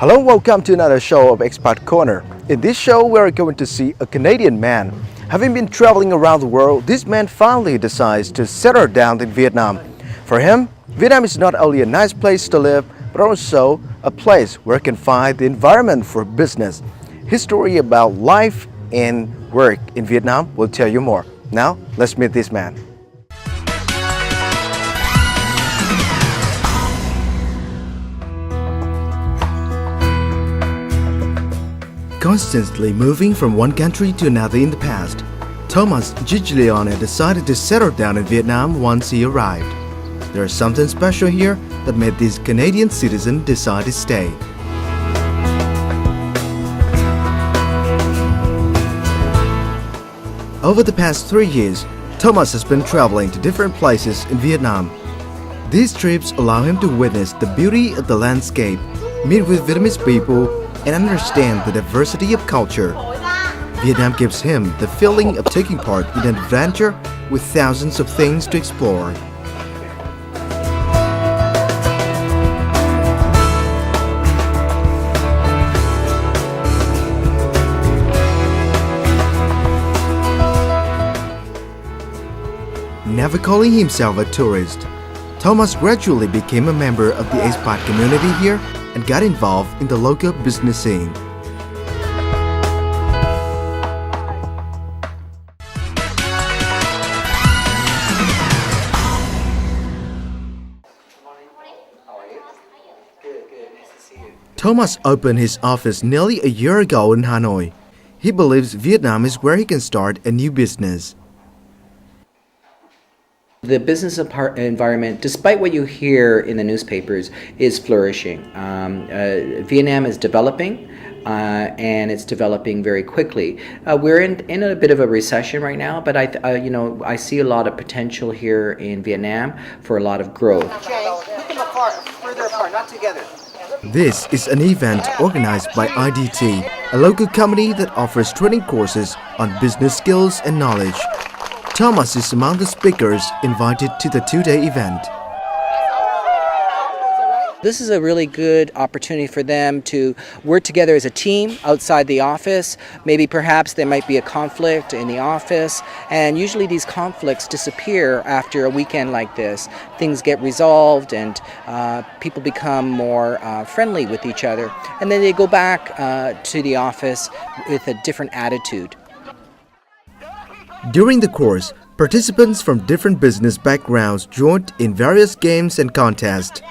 Hello, welcome to another show of Expat Corner. In this show, we are going to see a Canadian man. Having been traveling around the world, this man finally decides to settle down in Vietnam. For him, Vietnam is not only a nice place to live, but also a place where he can find the environment for business. His story about life and work in Vietnam will tell you more. Now, let's meet this man. Constantly moving from one country to another in the past, Thomas Giglione decided to settle down in Vietnam once he arrived. There is something special here that made this Canadian citizen decide to stay. Over the past 3 years, Thomas has been traveling to different places in Vietnam. These trips allow him to witness the beauty of the landscape, meet with Vietnamese people, and understand the diversity of culture. Vietnam gives him the feeling of taking part in an adventure with thousands of things to explore. Never calling himself a tourist, Thomas gradually became a member of the expat community here and got involved in the local business scene. Thomas opened his office nearly a year ago in Hanoi. He believes Vietnam is where he can start a new business. The business environment, despite what you hear in the newspapers, is flourishing. Vietnam is developing, and it's developing very quickly. We're in a bit of a recession right now, but I see a lot of potential here in Vietnam for a lot of growth. Put them apart, further apart, not together. This is an event organized by IDT, a local company that offers training courses on business skills and knowledge. Thomas is among the speakers invited to the two-day event. This is a really good opportunity for them to work together as a team outside the office. Maybe perhaps there might be a conflict in the office, and usually these conflicts disappear after a weekend like this. Things get resolved and people become more friendly with each other, and then they go back to the office with a different attitude. During the course, participants from different business backgrounds joined in various games and contests.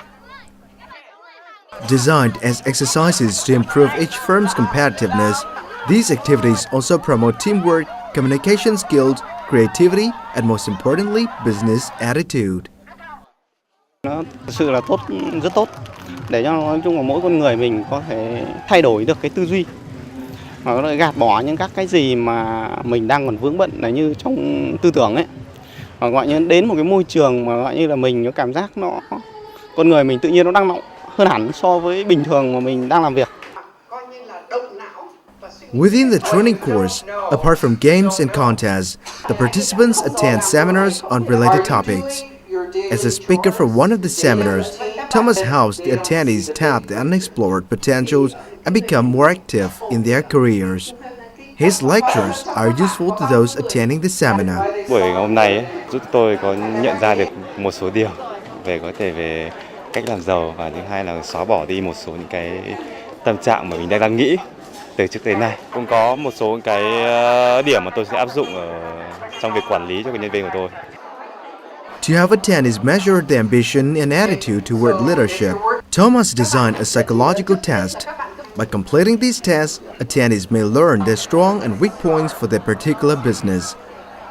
Designed as exercises to improve each firm's competitiveness, these activities also promote teamwork, communication skills, creativity, and most importantly, business attitude. Nó thực sự là tốt, rất tốt để cho nói chung là mỗi con người mình có thể thay đổi được cái tư duy. Và gạt bỏ những các cái gì mà mình đang còn vướng bận là như trong tư tưởng ấy, và gọi như đến một cái môi trường mà gọi như là mình có cảm giác nó con người mình tự nhiên nó năng động hơn hẳn so với bình thường mà mình đang làm việc. Within the training course, apart from games and contests, the participants attend seminars on related topics. As a speaker for one of the seminars, Thomas helps the attendees tap the unexplored potentials and become more active in their careers. His lectures are useful to those attending the seminar. Buổi hôm nay giúp tôi có nhận ra được một số điều về cách làm giàu, và thứ hai là xóa bỏ đi một số những cái tâm trạng mà mình đang nghĩ từ trước đến nay. Cũng có một số cái điểm mà tôi sẽ áp dụng trong việc quản lý cho nhân viên của tôi. To have attendees measure their ambition and attitude toward leadership, Thomas designed a psychological test. By completing these tests, attendees may learn their strong and weak points for their particular business.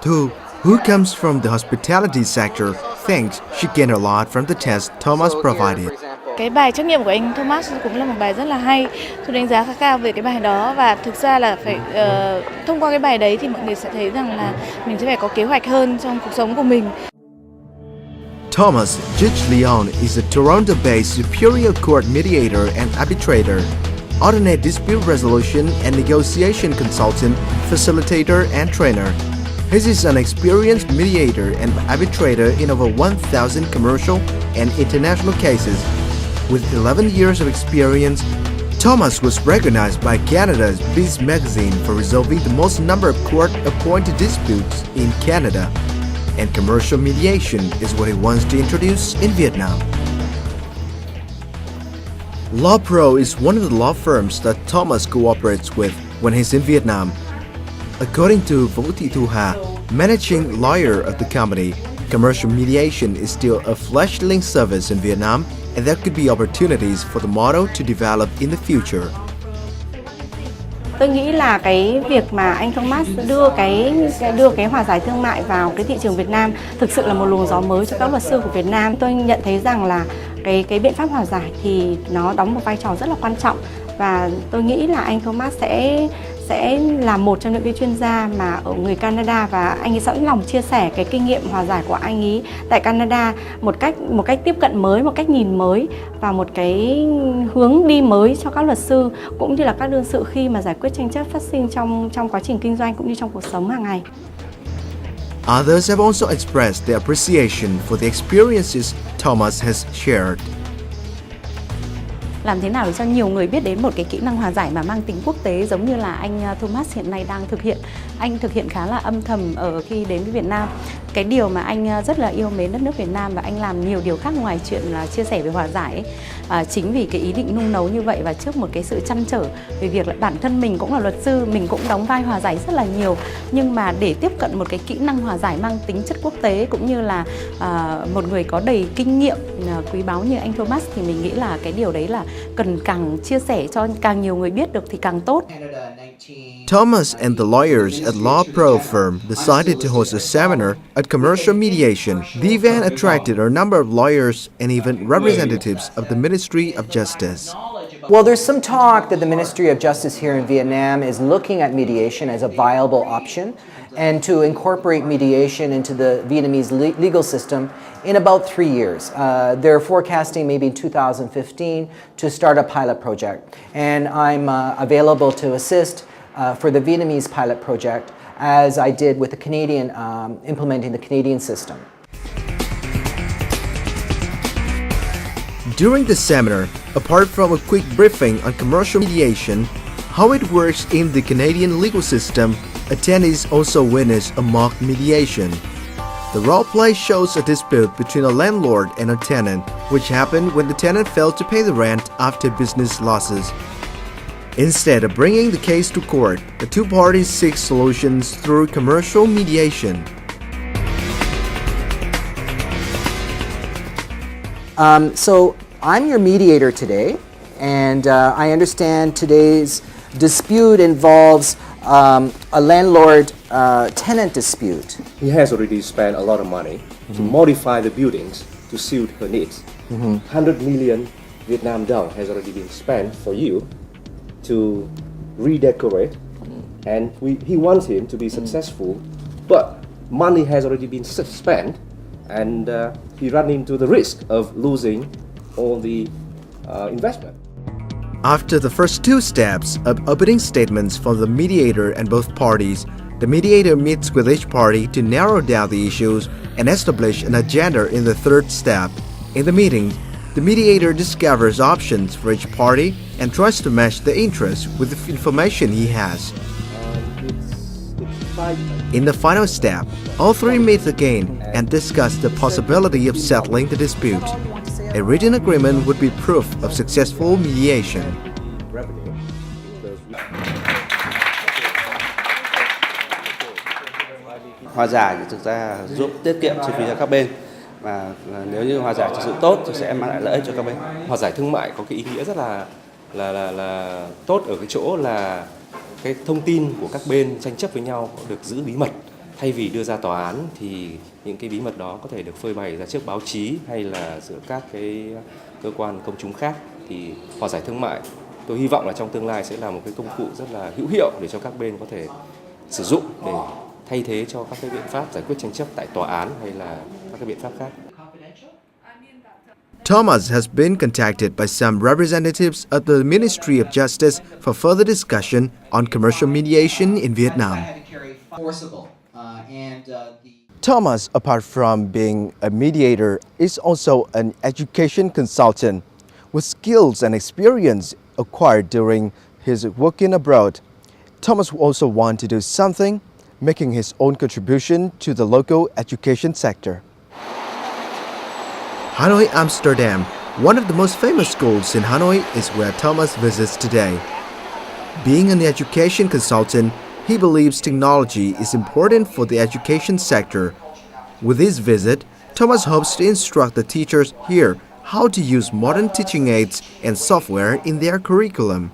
Thu, who comes from the hospitality sector, thinks she gained a lot from the test Thomas provided. Cái bài trắc nghiệm của anh Thomas cũng là một bài rất là hay. Tôi đánh giá khá cao về cái bài đó, và thực ra là phải thông qua cái bài đấy thì mọi người sẽ thấy rằng là mình sẽ phải có kế hoạch hơn trong cuộc sống của mình. Thomas Giglione is a Toronto-based Superior Court mediator and arbitrator, alternate dispute resolution and negotiation consultant, facilitator, and trainer. He is an experienced mediator and arbitrator in over 1,000 commercial and international cases. With 11 years of experience, Thomas was recognized by Canada's Biz magazine for resolving the most number of court-appointed disputes in Canada, and commercial mediation is what he wants to introduce in Vietnam. Law Pro is one of the law firms that Thomas cooperates with when he's in Vietnam. According to VTV4, managing lawyer of the company, commercial mediation is still a fledgling service in Vietnam, and there could be opportunities for the model to develop in the future. Tôi nghĩ là cái việc mà anh Thomas đưa cái hòa giải thương mại vào cái thị trường Việt Nam thực sự là một luồng gió mới cho các luật sư của Việt Nam. Tôi nhận thấy rằng là cái biện pháp hòa giải thì nó đóng một vai trò rất là quan trọng, và tôi nghĩ là anh Thomas sẽ là một trong những cái chuyên gia mà ở người Canada, và anh ấy sẵn lòng chia sẻ cái kinh nghiệm hòa giải của anh ấy tại Canada một cách tiếp cận mới, một cách nhìn mới và một cái hướng đi mới cho các luật sư cũng như là các đương sự khi mà giải quyết tranh chấp phát sinh trong quá trình kinh doanh cũng như trong cuộc sống hàng ngày. Others have also expressed their appreciation for the experiences Thomas has shared. Làm thế nào để cho nhiều người biết đến một cái kỹ năng hòa giải mà mang tính quốc tế giống như là anh Thomas hiện nay đang thực hiện. Anh thực hiện khá là âm thầm ở khi đến với Việt Nam. Cái điều mà anh rất là yêu mến đất nước Việt Nam và anh làm nhiều điều khác ngoài chuyện là chia sẻ về hòa giải ấy. Chính vì cái ý định nung nấu như vậy và trước một cái sự trăn trở về việc là bản thân mình cũng là luật sư, mình cũng đóng vai hòa giải rất là nhiều, nhưng mà để tiếp cận một cái kỹ năng hòa giải mang tính chất quốc tế cũng như là một người có đầy kinh nghiệm quý báu như anh Thomas thì mình nghĩ là cái điều đấy là cần càng chia sẻ cho càng nhiều người biết được thì càng tốt. Thomas and the lawyers at Law Pro firm decided to host a seminar at Commercial Mediation. The event attracted a number of lawyers and even representatives of the Ministry of Justice. Well, there's some talk that the Ministry of Justice here in Vietnam is looking at mediation as a viable option and to incorporate mediation into the Vietnamese legal system in about 3 years. They're forecasting maybe in 2015 to start a pilot project. And I'm available to assist for the Vietnamese pilot project as I did with the Canadian, implementing the Canadian system. During the seminar, apart from a quick briefing on commercial mediation, how it works in the Canadian legal system, attendees also witnessed a mock mediation. The role play shows a dispute between a landlord and a tenant, which happened when the tenant failed to pay the rent after business losses. Instead of bringing the case to court, the two parties seek solutions through commercial mediation. So I'm your mediator today, and I understand today's dispute involves a landlord-tenant dispute. He has already spent a lot of money to modify the buildings to suit her needs. 100 million Vietnam dong has already been spent for you to redecorate, and he wants him to be successful, but money has already been spent, and he ran into the risk of losing all the investment. After the first two steps of opening statements from the mediator and both parties, the mediator meets with each party to narrow down the issues and establish an agenda in the third step. In the meeting, the mediator discovers options for each party and tries to match the interests with the information he has. In the final step, all three meet again and discuss the possibility of settling the dispute. A written agreement would be proof of successful mediation. Hòa giải thì thực ra giúp tiết kiệm chi phí cho các bên, và nếu như hòa giải thực sự tốt thì sẽ mang lại lợi ích cho các bên. Hòa giải thương mại có cái ý nghĩa rất là tốt ở cái chỗ là cái thông tin của các bên tranh chấp với nhau được giữ bí mật. Thay vì đưa ra tòa án thì những cái bí mật đó có thể được phơi bày ra trước báo chí hay là giữa các cái cơ quan công chúng khác. Thì hòa giải thương mại tôi hy vọng là trong tương lai sẽ là một cái công cụ rất là hữu hiệu để cho các bên có thể sử dụng để thay thế cho các cái biện pháp giải quyết tranh chấp tại tòa án hay là các cái biện pháp khác. Thomas has been contacted by some representatives of the Ministry of Justice for further discussion on commercial mediation in Vietnam. Thomas, apart from being a mediator, is also an education consultant with skills and experience acquired during his working abroad. Thomas also wanted to do something, making his own contribution to the local education sector. Hanoi, Amsterdam, one of the most famous schools in Hanoi, is where Thomas visits today. Being an education consultant, he believes technology is important for the education sector. With this visit, Thomas hopes to instruct the teachers here how to use modern teaching aids and software in their curriculum.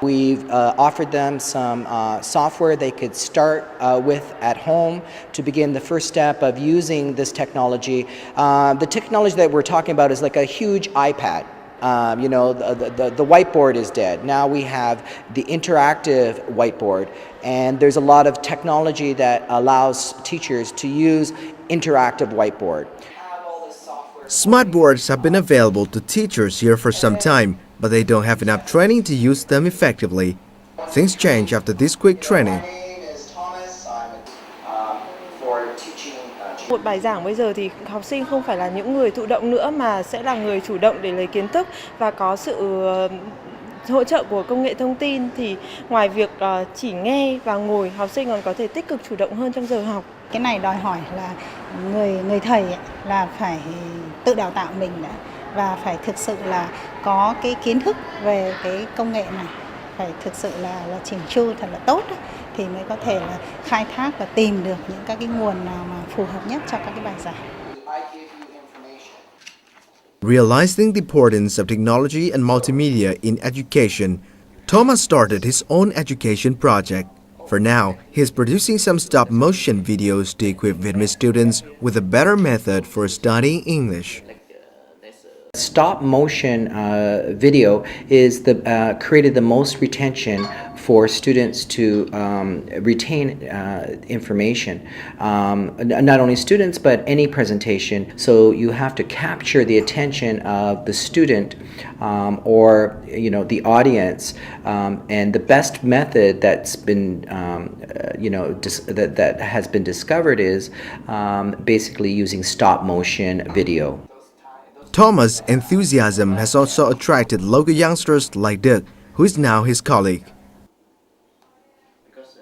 We've offered them some software they could start with at home to begin the first step of using this technology. The technology that we're talking about is like a huge iPad. The whiteboard is dead. Now we have the interactive whiteboard, and there's a lot of technology that allows teachers to use interactive whiteboard. Smart boards have been available to teachers here for some time, but they don't have enough training to use them effectively. Things change after this quick training. Một bài giảng bây giờ thì học sinh không phải là những người thụ động nữa mà sẽ là người chủ động để lấy kiến thức, và có sự hỗ trợ của công nghệ thông tin thì ngoài việc chỉ nghe và ngồi, học sinh còn có thể tích cực chủ động hơn trong giờ học. Cái này đòi hỏi là người thầy là phải tự đào tạo mình đã, và phải thực sự là có cái kiến thức về cái công nghệ này, phải thực sự là chỉn chu thật là tốt đó, thì mới có thể là khai thác và tìm được những các cái nguồn nào mà phù hợp nhất cho các cái bài giảng. Realizing the importance of technology and multimedia in education, Thomas started his own education project. For now, he is producing some stop-motion videos to equip Vietnamese students with a better method for studying English. Stop motion video is created the most retention for students to retain information. Not only students, but any presentation. So you have to capture the attention of the student or the audience. And the best method that's been that has been discovered is basically using stop motion video. Thomas' enthusiasm has also attracted local youngsters like Đức, who is now his colleague.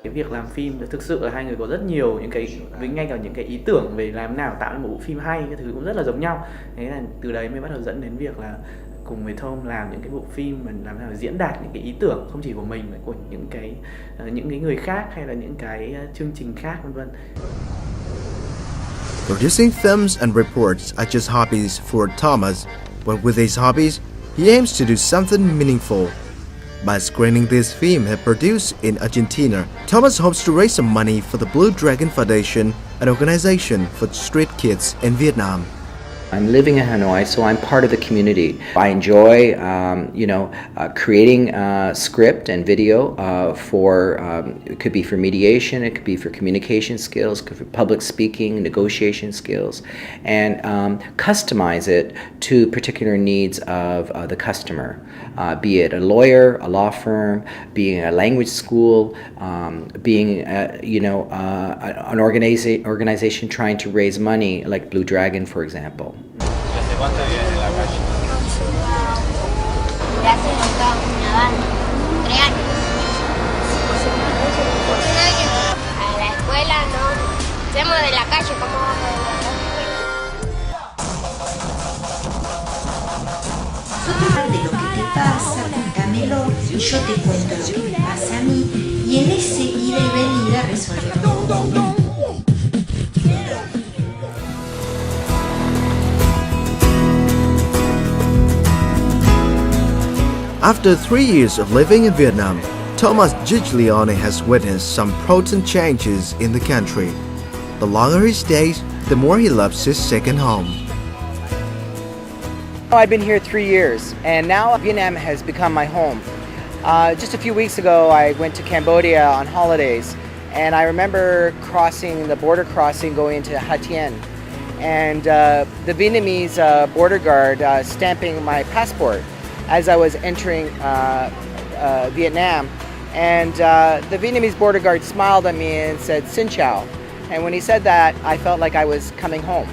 Cái việc làm phim thực sự là hai người có rất nhiều những cái, ngay cả những cái ý tưởng về làm nào tạo nên một bộ phim hay, cái thứ cũng rất là giống nhau. Thế là từ đấy mới bắt đầu dẫn đến việc là cùng với Tom làm những cái bộ phim mình làm nào diễn đạt những cái ý tưởng không chỉ của mình mà của những cái người khác hay là những cái chương trình khác vân vân. Producing films and reports are just hobbies for Thomas, but with his hobbies, he aims to do something meaningful. By screening this film he produced in Argentina, Thomas hopes to raise some money for the Blue Dragon Foundation, an organization for street kids in Vietnam. I'm living in Hanoi, so I'm part of the community. I enjoy, creating script and video it could be for mediation, it could be for communication skills, it could be for public speaking, negotiation skills, and customize it to particular needs of the customer, be it a lawyer, a law firm, being a language school, being an organization trying to raise money like Blue Dragon, for example. De lo que te pasa, contámelo y yo te cuento lo que me pasa a mí, y en ese ida y venida resolvemos. After 3 years of living in Vietnam, Thomas Giglione has witnessed some potent changes in the country. The longer he stays, the more he loves his second home. I've been here 3 years, and now Vietnam has become my home. Just a few weeks ago, I went to Cambodia on holidays, and I remember crossing the border crossing going into Ha Tien, and the Vietnamese border guard stamping my passport as I was entering Vietnam. And the Vietnamese border guard smiled at me and said, "Xin chào." And when he said that, I felt like I was coming home.